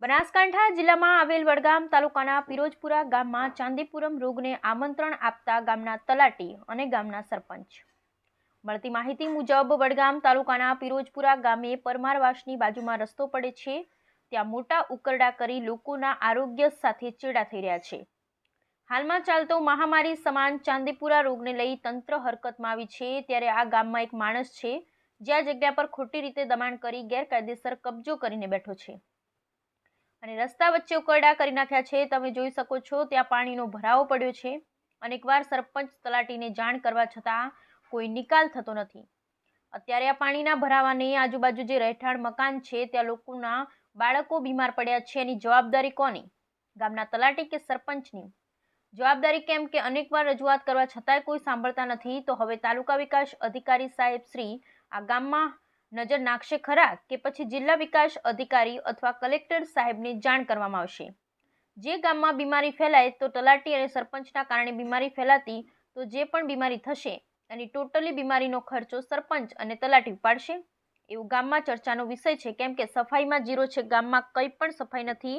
બનાસકાંઠા જિલ્લામાં આવેલ વડગામ તાલુકાના પિરોજપુરા ગામમાં ચાંદીપુરમ રોગને આમંત્રણ આપતા ગામના તલાટી અને ગામના સરપંચ. મળતી માહિતી મુજબ વડગામ તાલુકાના પિરોજપુરા ગામે પરમારવાસની બાજુમાં રસ્તો પડે છે ત્યાં મોટા ઉકરડા કરી લોકોના આરોગ્ય સાથે ચેડા થઈ રહ્યા છે. હાલમાં ચાલતો મહામારી સમાન ચાંદીપુરા રોગને લઈ તંત્ર હરકતમાં આવી છે ત્યારે આ ગામમાં એક માણસ છે જે આ જગ્યા પર ખોટી રીતે દબાણ કરી ગેરકાયદેસર કબજો કરીને બેઠો છે અને રસ્તા વચ્ચે ઉકરડા કરી નાખ્યા છે. તમે જોઈ શકો છો ત્યાં પાણીનો ભરાવો પડ્યો છે. અનેકવાર સરપંચ તલાટીને જાણ કરવા છતાં કોઈ નિકાલ થતો નથી. અત્યારે આ પાણીના ભરાવાને આજુબાજુ જે રહેઠાણ મકાન છે ત્યાં લોકોના બાળકો બીમાર પડ્યા છે. એની જવાબદારી કોની? ગામના તલાટી કે સરપંચની? જવાબદારી કેમ કે અનેકવાર રજૂઆત કરવા છતાંય કોઈ સાંભળતા નથી. તો હવે તાલુકા વિકાસ અધિકારી સાહેબ શ્રી આ ગામમાં નજર નાખશે ખરા કે પછી જિલ્લા વિકાસ અધિકારી અથવા કલેક્ટર સાહેબને જાણ કરવામાં આવશે? જે ગામમાં બીમારી ફેલાય તો તલાટી અને સરપંચના કારણે બીમારી ફેલાતી તો જે પણ બીમારી થશે એની ટોટલી બીમારીનો ખર્ચો સરપંચ અને તલાટી ઉપાડશે એવું ગામમાં ચર્ચાનો વિષય છે. કેમ કે સફાઈમાં જીરો છે. ગામમાં કંઈ પણ સફાઈ નથી.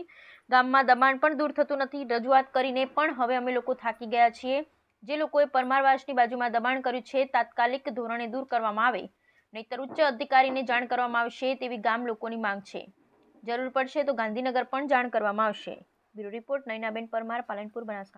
ગામમાં દબાણ પણ દૂર થતું નથી. રજૂઆત કરીને પણ હવે અમે લોકો થાકી ગયા છીએ. જે લોકોએ પરમારવાસની બાજુમાં દબાણ કર્યું છે તાત્કાલિક ધોરણે દૂર કરવામાં આવે, નહીંતર ઉચ્ચ અધિકારીને જાણ કરવામાં આવશે તેવી ગામ લોકોની માંગ છે. જરૂર પડશે તો ગાંધીનગર પણ જાણ કરવામાં આવશે. Bureau report Nayanaben Parmar, Palanpur, Banaskantha.